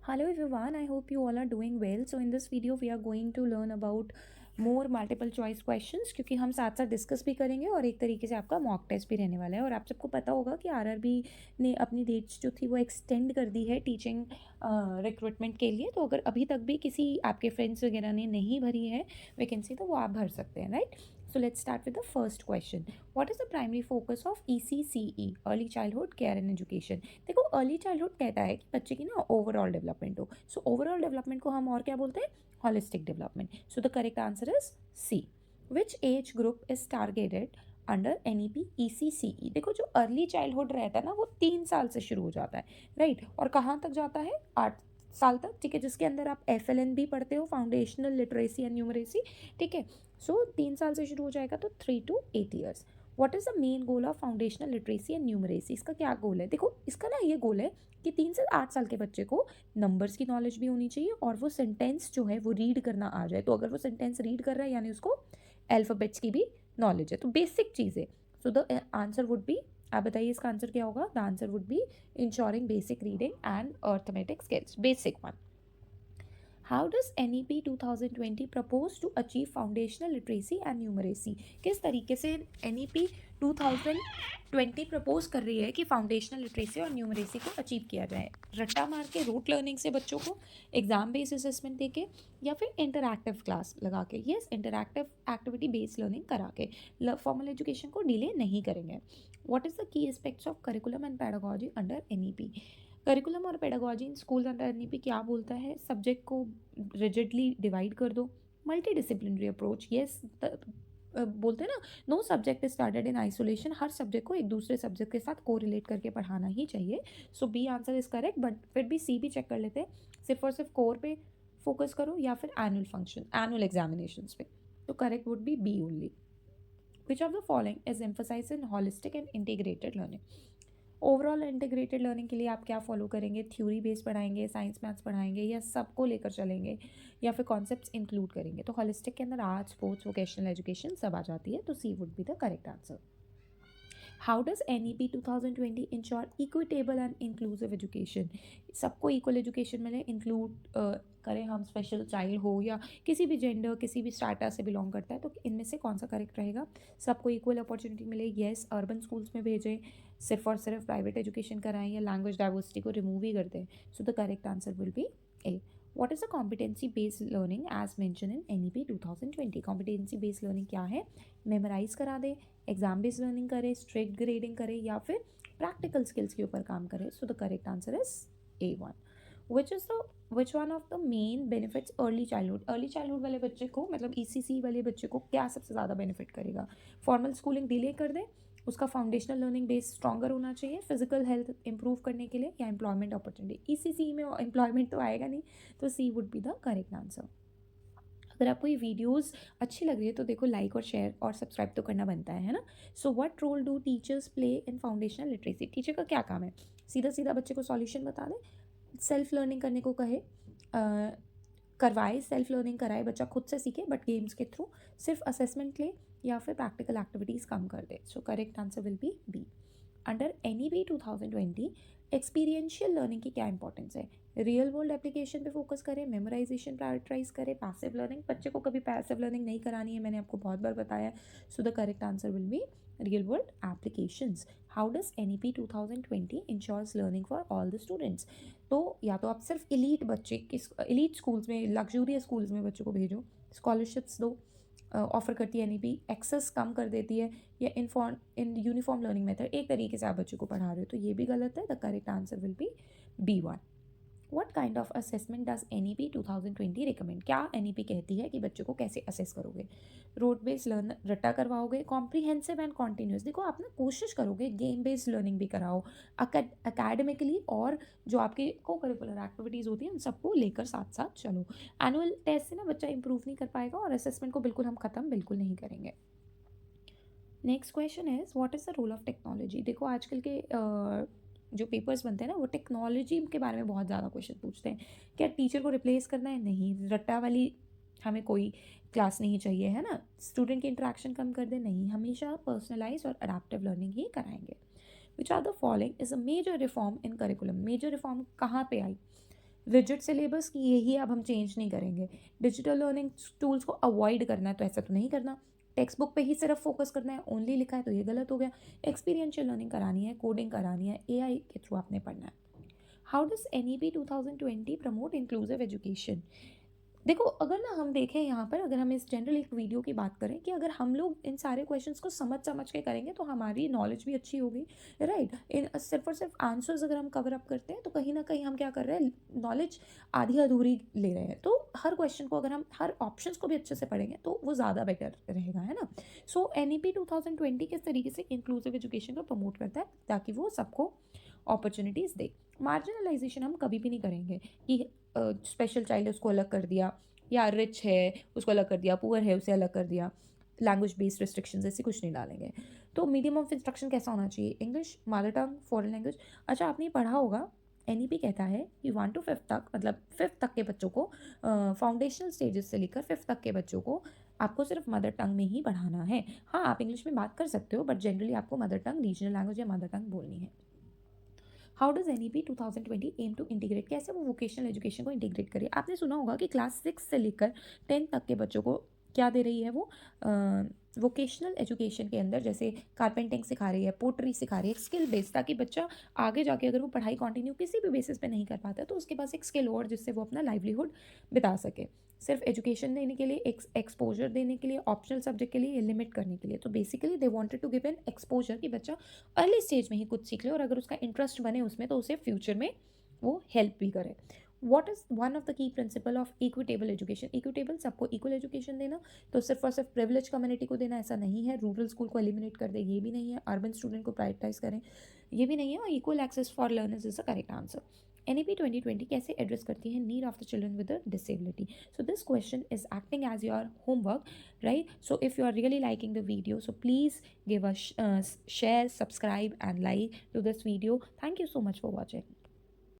Hello everyone, I hope you all are doing well. So in this video we are going to learn about more multiple choice questions क्योंकि हम साथ साथ discuss भी करेंगे और एक तरीके से आपका मॉक टेस्ट भी रहने वाला है। और आप सबको पता होगा कि आरआरबी ने अपनी डेट्स जो थी वो एक्सटेंड कर दी है टीचिंग रिक्रूटमेंट के लिए। तो अगर अभी तक भी किसी आपके फ्रेंड्स वगैरह ने नहीं भरी है वैकेंसी तो वो आप भर सकते हैं, right. So let's start with the first question. What is the primary focus of ECCE, Early Childhood Care and Education? देखो अर्ली चाइल्डहुड कहता है कि बच्चे की ना ओवरऑल डेवलपमेंट हो। सो ओवरऑल डेवलपमेंट को हम और क्या बोलते हैं? Holistic development. So the correct answer is C. Which age group is targeted under NEP ECCE? देखो जो अर्ली चाइल्डहुड रहता है ना वो 3 साल से शुरू हो जाता है, राइट। और कहाँ तक जाता है? 8 साल तक, ठीक है, जिसके अंदर आप FLN भी पढ़ते हो, फाउंडेशनल लिटरेसी एंड न्यूमरेसी, ठीक है। सो 3 साल से शुरू हो जाएगा तो 3 to 8 years. What is the main goal of foundational literacy and numeracy? इसका क्या गोल है? देखो इसका ना ये गोल है कि 3 से 8 साल के बच्चे को नंबर्स की नॉलेज भी होनी चाहिए और वो सेंटेंस जो है वो रीड करना आ जाए। तो अगर वो सेंटेंस रीड कर रहा है यानी उसको अल्फ़ाबेट्स की भी नॉलेज है, तो बेसिक चीज़ें। So the answer would be, आप बताइए इसका आंसर क्या होगा? The answer would be ensuring basic reading and arithmetic skills, basic one. How does NEP 2020 propose to achieve foundational literacy and numeracy? किस तरीके से NEP 2020 प्रपोज कर रही है कि फाउंडेशनल लिटरेसी और न्यूमरेसी को अचीव किया जाए? रट्टा मार के, रूट लर्निंग से बच्चों को एग्जाम बेस्ड असेसमेंट दे के, या फिर इंटरैक्टिव क्लास लगा के? Yes, interactive activity based learning करा के। फॉर्मल एजुकेशन को डिले नहीं करेंगे। What is the key aspects of curriculum and pedagogy under NEP? Curriculum और pedagogy in school under NEP क्या बोलता है? सब्जेक्ट को रिजिडली डिवाइड कर दो, मल्टी डिसिप्लिनरी अप्रोच। यस, बोलते हैं ना, no subject is started in isolation. हर सब्जेक्ट को एक दूसरे सब्जेक्ट के साथ को रिलेट करके पढ़ाना ही चाहिए। So B answer is correct, but फिर भी सी भी चेक कर लेते हैं। सिर्फ और सिर्फ कोर पे फोकस करो या फिर एनुअल फंक्शन, एनुअल एग्जामिनेशन पे। तो correct would be B only. Which of the following is emphasised in holistic and integrated learning? Overall integrated learning के लिए आप क्या फॉलो करेंगे? थ्योरी बेस्ड पढ़ाएंगे, साइंस मैथ्स पढ़ाएंगे, या सबको लेकर चलेंगे, या फिर कॉन्सेप्ट्स इंक्लूड करेंगे? तो हॉलिस्टिक के अंदर आर्ट्स, स्पोर्ट्स, वोकेशनल एजुकेशन सब आ जाती है। तो C would be the correct answer. How does NEP 2020 ensure equitable and inclusive education? सबको इक्वल एजुकेशन मिले, इंक्लूड करें हम स्पेशल चाइल्ड हो या किसी भी जेंडर, किसी भी स्टार्टर से बिलोंग करता है, तो इनमें से कौन सा करेक्ट रहेगा? सबको इक्वल अपॉर्चुनिटी मिले, येस। अर्बन स्कूल्स में भेजें, सिर्फ और सिर्फ प्राइवेट एजुकेशन कराएं, या लैंग्वेज डाइवर्सिटी को रिमूव ही कर दें? सो the correct answer will B A. What is the competency based learning as mentioned in NEP 2020? competency based learning क्या है? मेमोराइज करा दे, एग्जाम बेस्ड लर्निंग करे, स्ट्रिक्ट ग्रेडिंग करे, या फिर प्रैक्टिकल स्किल्स के ऊपर काम करे? सो the correct answer is A1. Which one of the main benefits early childhood? Early childhood वाले बच्चे को, मतलब ECC वाले बच्चे को क्या सबसे ज़्यादा बेनिफिट करेगा? फॉर्मल स्कूलिंग डिले कर दे, उसका फाउंडेशनल लर्निंग बेस स्ट्रॉन्गर होना चाहिए, फिजिकल हेल्थ इंप्रूव करने के लिए, या एम्प्लॉयमेंट अपॉर्चुनिटी? ECC में एम्प्लॉयमेंट तो आएगा नहीं, तो C would be the correct answer. अगर आपको ये वीडियोस अच्छी लग रही है तो देखो लाइक और शेयर और सब्सक्राइब तो करना बनता है ना। So what role do teachers play in foundational literacy? Teacher का क्या काम है? सीधा सीधा बच्चे को सॉल्यूशन बता दे, सेल्फ लर्निंग करने को कहे, करवाए, सेल्फ लर्निंग कराए, बच्चा खुद से सीखे बट गेम्स के थ्रू, सिर्फ असेसमेंट ले, या फिर प्रैक्टिकल एक्टिविटीज़ कम कर दे? So correct answer will be B. अंडर NEP 2020 एक्सपीरियंशियल लर्निंग की क्या इंपॉर्टेंस है? रियल वर्ल्ड एप्लीकेशन पे फोकस करें, मेमोराइजेशन प्रायोरिटाइज करें, पैसिव लर्निंग? बच्चे को कभी पैसिव लर्निंग नहीं करानी है, मैंने आपको बहुत बार बताया। So the correct answer will be real world applications. How does NEP 2020 ensures learning for all the students? तो या तो आप सिर्फ इलीट बच्चे, किस इलीट स्कूल्स में, लग्जूरियस स्कूल्स में बच्चों को भेजो, स्कॉलरशिप्स दो, ऑफर करती है NEP, एक्सेस कम कर देती है, या इन यूनिफॉर्म लर्निंग मेथड, एक तरीके से आप बच्चों को पढ़ा रहे हो, तो ये भी गलत है। The correct answer will B B1। What kind of assessment does NEP 2020 recommend? क्या NEP कहती है कि बच्चों को कैसे असेस करोगे? रोड बेस्ड लर्न रट्टा करवाओगे, कॉम्प्रीहेंसिव एंड कॉन्टीन्यूस? देखो आप ना कोशिश करोगे गेम बेस्ड लर्निंग भी कराओ, अकेडमिकली, और जो आपकी को करिकुलर एक्टिविटीज़ होती हैं उन सबको लेकर साथ साथ चलो। एनुअल टेस्ट से ना बच्चा इंप्रूव नहीं कर पाएगा, और असेसमेंट को बिल्कुल हम ख़त्म बिल्कुल नहीं करेंगे। Next question is what is the role of technology? देखो आजकल के जो पेपर्स बनते हैं ना वो टेक्नोलॉजी के बारे में बहुत ज़्यादा क्वेश्चन पूछते हैं। क्या टीचर को रिप्लेस करना है? नहीं। रट्टा वाली हमें कोई क्लास नहीं चाहिए, है ना। स्टूडेंट की इंटरेक्शन कम कर दे? नहीं, हमेशा पर्सनलाइज और अडेप्टिव लर्निंग ही कराएंगे। Which are the following is a major reform in curriculum? Major reform कहाँ पे आई? रिजिड सिलेबस की यही अब हम चेंज नहीं करेंगे। डिजिटल लर्निंग टूल्स को अवॉइड करना है तो ऐसा तो नहीं करना। टेक्स्ट बुक पे ही सिर्फ फोकस करना है, ओनली लिखा है तो ये गलत हो गया। एक्सपीरियंशियल लर्निंग करानी है, कोडिंग करानी है, एआई के थ्रू आपने पढ़ना है। How does NEP 2020 promote inclusive education? देखो, अगर ना हम देखें यहाँ पर, अगर हम इस जनरल एक वीडियो की बात करें कि अगर हम लोग इन सारे क्वेश्चंस को समझ समझ के करेंगे तो हमारी नॉलेज भी अच्छी होगी, राइट। इन सिर्फ और सिर्फ आंसर्स अगर हम कवर अप करते हैं तो कहीं ना कहीं हम क्या कर रहे हैं, नॉलेज आधी अधूरी ले रहे हैं। तो हर क्वेश्चन को अगर हम हर ऑप्शंस को भी अच्छे से पढ़ेंगे तो वो ज़्यादा बेटर रहेगा, है ना। सो NEP 2020 किस तरीके से इंक्लूसिव एजुकेशन को प्रमोट करता है ताकि वो सबको अपॉर्चुनिटीज़ दे। मार्जिनलाइजेशन हम कभी भी नहीं करेंगे कि स्पेशल चाइल्ड है उसको अलग कर दिया, या रिच है उसको अलग कर दिया, पुअर है उसे अलग कर दिया। लैंग्वेज बेस्ड रिस्ट्रिक्शंस ऐसे कुछ नहीं डालेंगे। तो मीडियम ऑफ इंस्ट्रक्शन कैसा होना चाहिए, English, mother tongue, foreign language. अच्छा, आपने पढ़ा होगा NEP कहता है कि 1 to 5 तक, मतलब 5th तक के बच्चों को, फाउंडेशनल स्टेजेस से लेकर 5th तक के बच्चों को आपको सिर्फ मदर टंग में ही पढ़ाना है। हाँ, आप इंग्लिश में बात कर सकते हो बट जनरली आपको मदर टंग, रीजनल लैंग्वेज या मदर टंग बोलनी है। How does NEP 2020 aim to integrate, कैसे वो वोकेशनल एजुकेशन को इंटीग्रेट करे। आपने सुना होगा कि क्लास 6 से लेकर 10 तक के बच्चों को क्या दे रही है वो, वोकेशनल एजुकेशन के अंदर जैसे कारपेंटिंग सिखा रही है, पोट्री सिखा रही है, स्किल बेस्ड, ताकि बच्चा आगे जाके अगर वो पढ़ाई कंटिन्यू किसी भी बेसिस पे नहीं कर पाता तो उसके पास एक स्किल और जिससे वो अपना लाइवलीहुड बिता सके। सिर्फ एजुकेशन देने के लिए, एक्सपोजर देने के लिए, ऑप्शनल सब्जेक्ट के लिए, लिमिट करने के लिए। तो basically they wanted to give an exposure कि बच्चा अर्ली स्टेज में ही कुछ सीख ले और अगर उसका इंटरेस्ट बने उसमें तो उसे फ्यूचर में वो हेल्प भी करे। What is one of the key principle of equitable education? Equitable, सबको इक्वल एजुकेशन देना, तो सिर्फ और सिर्फ प्रिविलेज कम्युनिटी को देना ऐसा नहीं है। रूरल स्कूल को एलिमिनेट कर दे, ये भी नहीं है। अर्बन स्टूडेंट को प्रायोरिटाइज करें, ये भी नहीं है। और equal access for learners is the correct answer. NEP 2020 कैसे एड्रेस करती है need of the children with disability? So this question is acting as your homework, right? So if you are really liking the video, so please give a share, subscribe and like to this video. Thank you so much for watching.